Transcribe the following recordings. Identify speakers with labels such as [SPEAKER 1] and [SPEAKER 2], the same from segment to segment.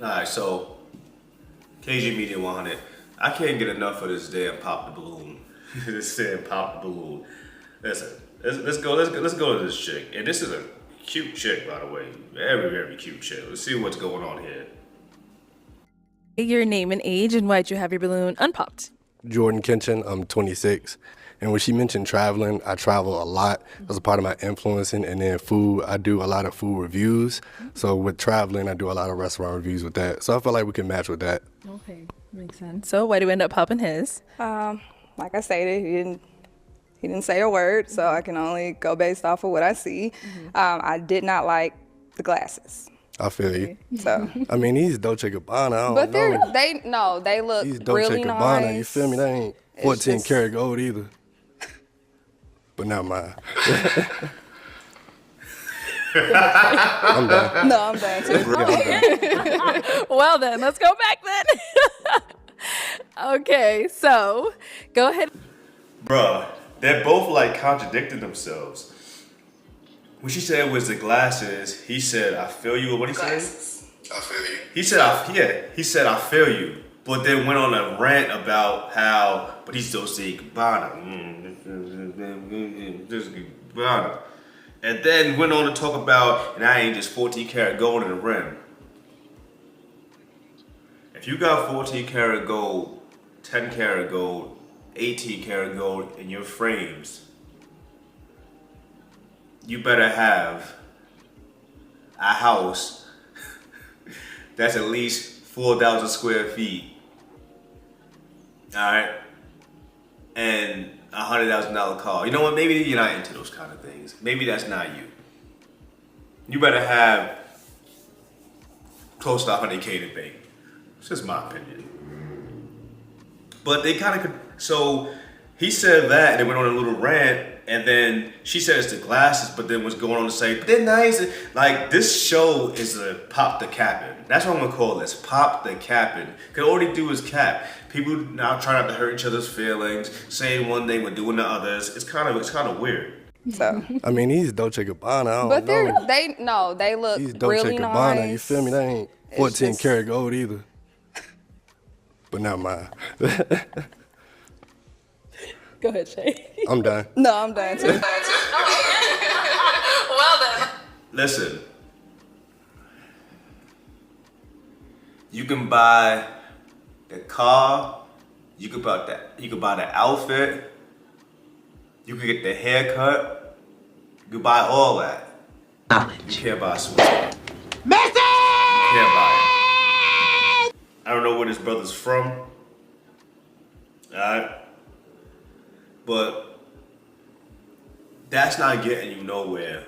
[SPEAKER 1] Alright, so KG Media 100. I can't get enough of this damn pop the balloon. This damn pop the balloon. Listen, let's go to this chick. And this is a cute chick, by the way. Very, very cute chick. Let's see what's going on here.
[SPEAKER 2] Your name and age, and why'd you have your balloon unpopped?
[SPEAKER 3] Jordan Kitchen, I'm 26. And when she mentioned traveling, I travel a lot. That's a part of my influencing. And then food, I do a lot of food reviews. So with traveling, I do a lot of restaurant reviews with that. So I feel like we can match with that.
[SPEAKER 2] Okay, makes sense. So why do you end up popping his?
[SPEAKER 4] Like I stated, he didn't say a word, so I can only go based off of what I see. I did not like the glasses.
[SPEAKER 3] I feel you.
[SPEAKER 4] So,
[SPEAKER 3] I mean, these Dolce Gabbana, I
[SPEAKER 4] but
[SPEAKER 3] don't know.
[SPEAKER 4] they look
[SPEAKER 3] These Dolce
[SPEAKER 4] really
[SPEAKER 3] Gabbana,
[SPEAKER 4] nice.
[SPEAKER 3] you feel me? They ain't
[SPEAKER 4] It's
[SPEAKER 3] 14
[SPEAKER 4] just-
[SPEAKER 3] karat gold either. But not mine. I'm done.
[SPEAKER 4] No, I'm done too.
[SPEAKER 3] Yeah, I'm done.
[SPEAKER 2] Well then, let's go back then. Okay, so go ahead.
[SPEAKER 1] Bruh, they're both like contradicting themselves. What she said was the glasses. He said, I feel you. What he say?
[SPEAKER 3] I feel you.
[SPEAKER 1] He said, he said, I feel you. But then went on a rant about how, but he still saying Gabbana. This Gabbana. And then went on to talk about, and I ain't just 14 karat gold in the rim. If you got 14 karat gold, 10 karat gold, 18 karat gold in your frames, you better have a house that's at least 4,000 square feet. Alright? And $100,000 car. You know what? Maybe you're not into those kind of things. Maybe that's not you. You better have close to 100K to bank. It's just my opinion. But they kind of so he said that and they went on a little rant, and then she said it's the glasses, but then was going on to say, but they're nice. Like, this show is a pop the capping. That's what I'm gonna call this, pop the capping. Cause all they do is cap. People now try not to hurt each other's feelings, saying one thing but doing the others. It's kind of weird.
[SPEAKER 4] So,
[SPEAKER 3] I mean, these Dolce Gabbana, I don't
[SPEAKER 4] but
[SPEAKER 3] know.
[SPEAKER 4] they look
[SPEAKER 3] These Dolce
[SPEAKER 4] really
[SPEAKER 3] Gabbana,
[SPEAKER 4] nice.
[SPEAKER 3] you feel me? They ain't
[SPEAKER 4] It's
[SPEAKER 3] 14
[SPEAKER 4] just-
[SPEAKER 3] karat gold either. But not mine.
[SPEAKER 2] Go ahead, Shay.
[SPEAKER 3] I'm done.
[SPEAKER 4] No, I'm done too.
[SPEAKER 2] Well then.
[SPEAKER 1] Listen, you can buy the car, you can buy the outfit, you can get the haircut, you can buy all that. You can't buy Switzerland. Messi! You can't buy it. I don't know where this brother's from. Alright? But that's not getting you nowhere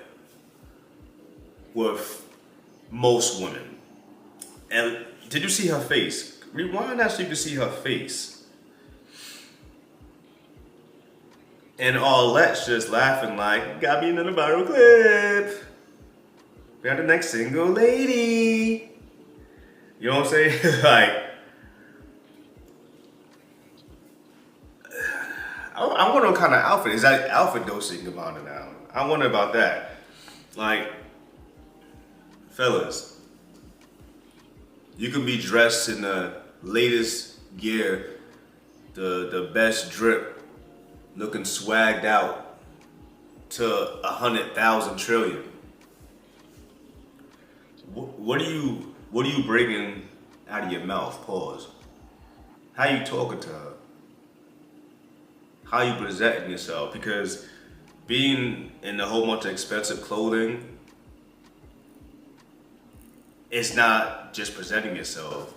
[SPEAKER 1] with most women. And did you see her face? Rewind that so you can see her face. And all that's just laughing like, got me another viral clip. We got the next single lady. You know what I'm saying? Like, I wonder what kind of outfit. Is that outfit Dolce Gabbana now? I wonder about that. Like, fellas, you can be dressed in the latest gear, the best drip, looking swagged out to 100,000 trillion. What are you bringing out of your mouth? Pause. How you talking to her? How you presenting yourself? Because being in a whole bunch of expensive clothing, it's not just presenting yourself.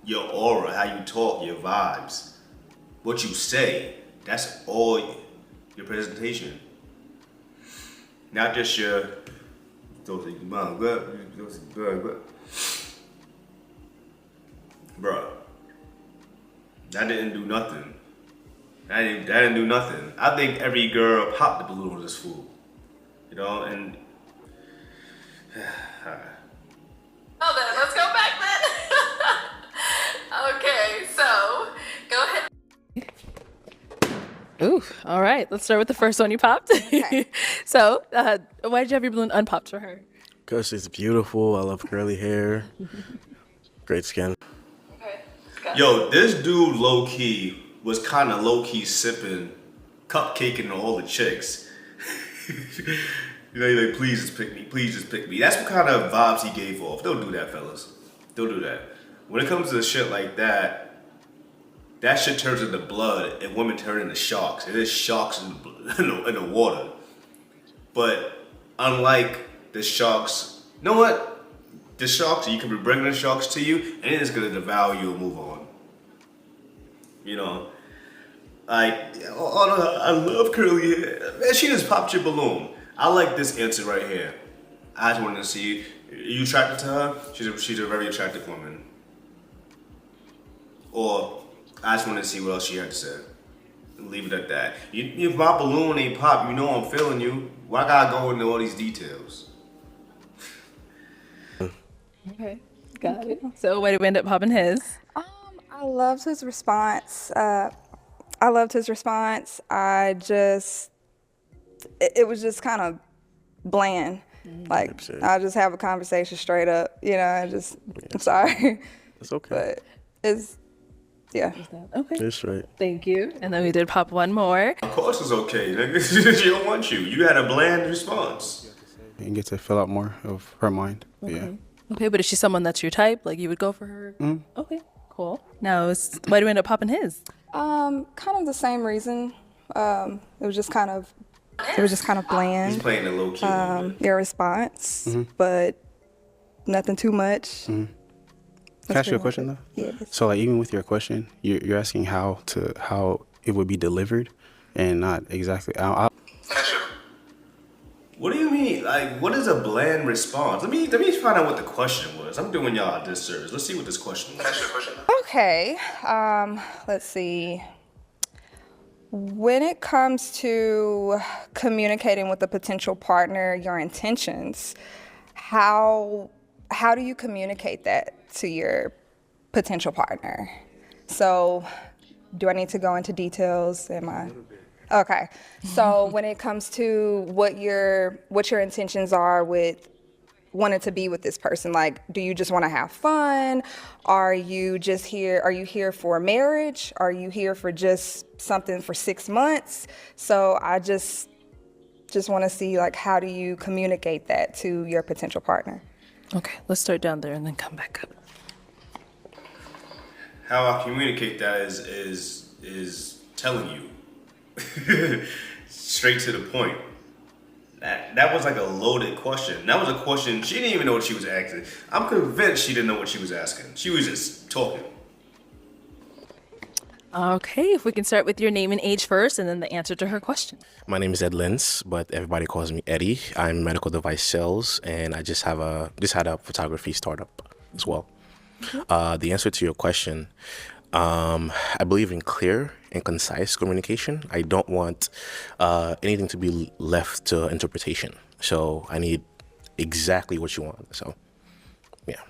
[SPEAKER 1] Your aura, how you talk, your vibes, what you say, that's all your presentation. Not just your bruh, that didn't do nothing. That didn't do nothing. I think every girl popped the balloon on this fool. You know, and
[SPEAKER 2] Well then, let's go back then. Okay, so go ahead. Ooh, all right. Let's start with the first one you popped.
[SPEAKER 4] Okay.
[SPEAKER 2] So, why did you have your balloon unpopped for her?
[SPEAKER 5] Because she's beautiful. I love curly hair. Great skin.
[SPEAKER 1] Yo, this dude low key was kind of low key sipping, cupcaking all the chicks. You know, he's like, please just pick me, please just pick me. That's what kind of vibes he gave off. Don't do that, fellas. Don't do that. When it comes to shit like that, that shit turns into blood and women turn into sharks. It is sharks in the water. But unlike the sharks, you know what? The sharks, you can be bringing the sharks to you and it's gonna devour you and move on. You know? Like, I love curly hair. Man, she just popped your balloon. I like this answer right here. I just wanted to see, are you attracted to her? She's a very attractive woman. Or, I just wanted to see what else she had to say. Leave it at that. If my balloon ain't pop, you know I'm feeling you. Why I gotta go into all these details?
[SPEAKER 2] Okay, got it. So why did we end up popping his?
[SPEAKER 4] I loved his response. It was just kind of bland. Like, I'll just have a conversation straight up, you know, I'm sorry.
[SPEAKER 5] It's okay.
[SPEAKER 4] But it's, yeah.
[SPEAKER 2] Okay.
[SPEAKER 5] It's right.
[SPEAKER 2] Thank you. And then we did pop one more.
[SPEAKER 1] Of course it's okay, nigga. She don't want you. You had a bland response.
[SPEAKER 6] And get to fill out more of her mind.
[SPEAKER 2] Okay.
[SPEAKER 6] Yeah.
[SPEAKER 2] Okay, but is she someone that's your type? Like you would go for her? Okay, cool. Now, why do we end up popping his?
[SPEAKER 4] kind of the same reason. It was just kind of bland.
[SPEAKER 1] He's playing the low key. a little bit.
[SPEAKER 4] Your response, but nothing too much.
[SPEAKER 6] Can I ask you a question though?
[SPEAKER 4] Yes.
[SPEAKER 6] So like even with your question, you're asking how it would be delivered, and not exactly.
[SPEAKER 1] What do you mean? Like, what is a bland response? Let me find out what the question was. I'm doing y'all a disservice. Let's see what this question was.
[SPEAKER 4] Okay. Let's see. When it comes to communicating with a potential partner, your intentions, how do you communicate that to your potential partner? So, do I need to go into details? Okay. So when it comes to what your intentions are with wanting to be with this person, like, do you just want to have fun? Are you here for marriage? Are you here for just something for 6 months? So I just want to see, like, how do you communicate that to your potential partner?
[SPEAKER 2] Okay, let's start down there and then come back up.
[SPEAKER 1] How I communicate that is telling you. Straight to the point. That was like a loaded question. That was a question she didn't even know what she was asking. I'm convinced she didn't know what she was asking. She was just talking.
[SPEAKER 2] Okay, if we can start with your name and age first and then the answer to her question.
[SPEAKER 5] My name is Ed Lentz, but everybody calls me Eddie. I'm medical device sales, and I just had a photography startup as well. The answer to your question, I believe in clear and concise communication. I don't want anything to be left to interpretation. So I need exactly what you want. So, yeah.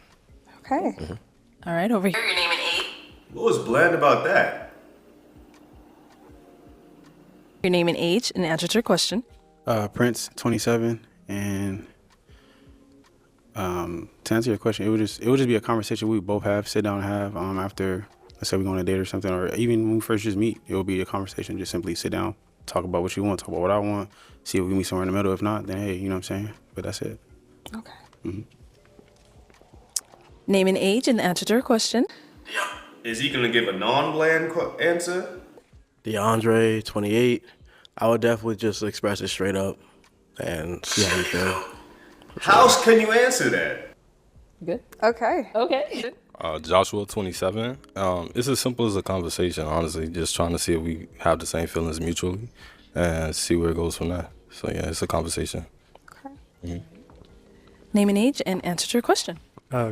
[SPEAKER 4] Okay.
[SPEAKER 2] All right, over here.
[SPEAKER 1] What was bland about that?
[SPEAKER 2] Your name and age and answer to her question.
[SPEAKER 6] Prince, 27, and to answer your question, it would just be a conversation we would both sit down and have after, let's say we go on a date or something, or even when we first just meet, it will be a conversation. Just simply sit down, talk about what you want, talk about what I want, see if we can meet somewhere in the middle. If not, then hey, you know what I'm saying? But that's it.
[SPEAKER 4] Okay.
[SPEAKER 2] Name and age and answer to her question.
[SPEAKER 1] Is he gonna give a non-bland answer?
[SPEAKER 5] DeAndre, 28. I would definitely just express it straight up and see how you feel.
[SPEAKER 1] How can you answer that?
[SPEAKER 2] Good.
[SPEAKER 4] Okay.
[SPEAKER 2] Okay.
[SPEAKER 7] Joshua, 27. It's as simple as a conversation, honestly. Just trying to see if we have the same feelings mutually and see where it goes from there. So, yeah, it's a conversation.
[SPEAKER 4] Okay.
[SPEAKER 2] Name and age and answer to her question.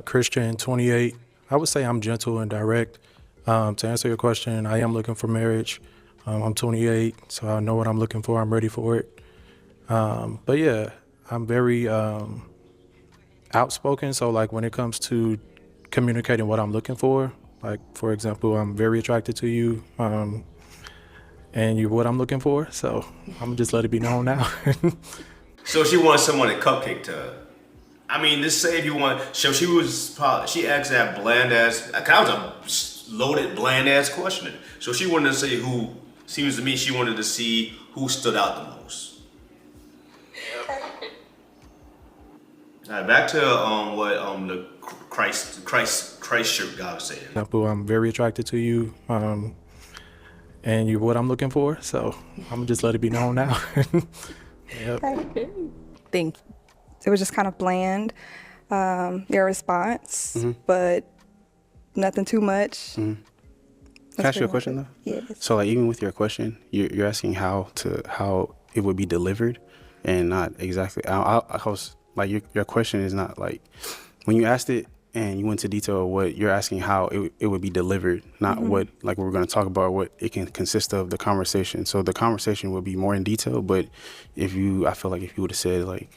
[SPEAKER 8] Christian, 28. I would say I'm gentle and direct. To answer your question, I am looking for marriage. I'm 28, so I know what I'm looking for. I'm ready for it. But yeah, I'm very outspoken. So like when it comes to communicating what I'm looking for, like for example, I'm very attracted to you, and you're what I'm looking for. So I'm just let it be known now.
[SPEAKER 1] So she wanted someone to cupcake to her. I mean, just say if you want. So she asked that bland ass. That was a loaded bland ass question. So she wanted to say who. Seems to me she wanted to see who stood out the most. All right, back to what the Christ shirt guy was saying.
[SPEAKER 8] Example, I'm very attracted to you, and you're what I'm looking for. So I'm gonna just let it be known now. Yep.
[SPEAKER 2] Thank you.
[SPEAKER 4] It was just kind of bland, your response, but nothing too much.
[SPEAKER 6] Can I ask you a question though?
[SPEAKER 4] Yes.
[SPEAKER 6] So like even with your question, you're asking how it would be delivered, and not exactly. I was like your question is not like when you asked it and you went into detail of what you're asking how it would be delivered, not what like we're going to talk about what it can consist of the conversation. So the conversation would be more in detail, but I feel like if you would have said like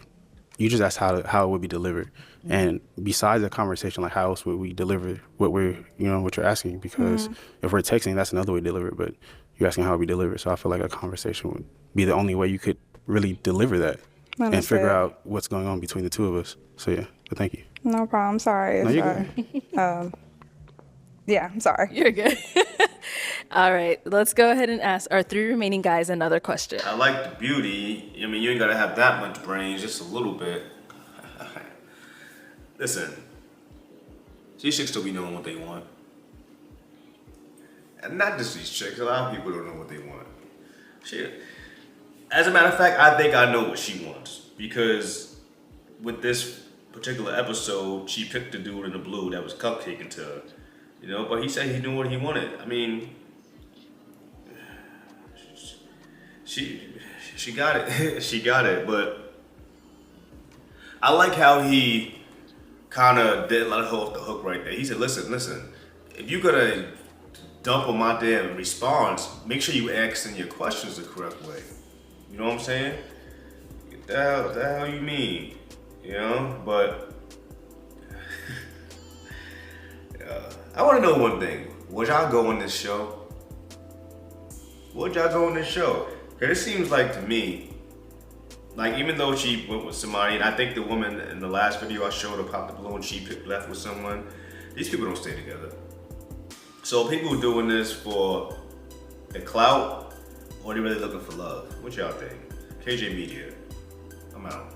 [SPEAKER 6] you just asked how it would be delivered, and besides the conversation, like how else would we deliver what what you're asking? Because if we're texting, that's another way to deliver it, but you're asking how it would be delivered. So I feel like a conversation would be the only way you could really deliver that and figure out what's going on between the two of us. So yeah, but thank you.
[SPEAKER 4] No problem. Sorry.
[SPEAKER 6] No, you're good.
[SPEAKER 4] Yeah, I'm sorry.
[SPEAKER 2] You're good. All right, let's go ahead and ask our 3 remaining guys another question.
[SPEAKER 1] I like the beauty. I mean, you ain't gotta have that much brains, just a little bit. Listen, these chicks still be knowing what they want. And not just these chicks, a lot of people don't know what they want. Shit. As a matter of fact, I think I know what she wants. Because with this particular episode, she picked the dude in the blue that was cupcaking to her. You know, but he said he knew what he wanted. I mean, she got it. She got it, but I like how he kind of didn't let her off the hook right there. He said, listen, if you're gonna dump on my damn response, make sure you ask in your questions the correct way. You know what I'm saying? What the hell you mean? You know, but I want to know one thing. Would y'all go on this show? Would y'all go on this show? Because it seems like to me, like even though she went with somebody, and I think the woman in the last video I showed her popped the balloon, and she left with someone, these people don't stay together. So people doing this for the clout, or they really looking for love? What y'all think? KJ Media. I'm out.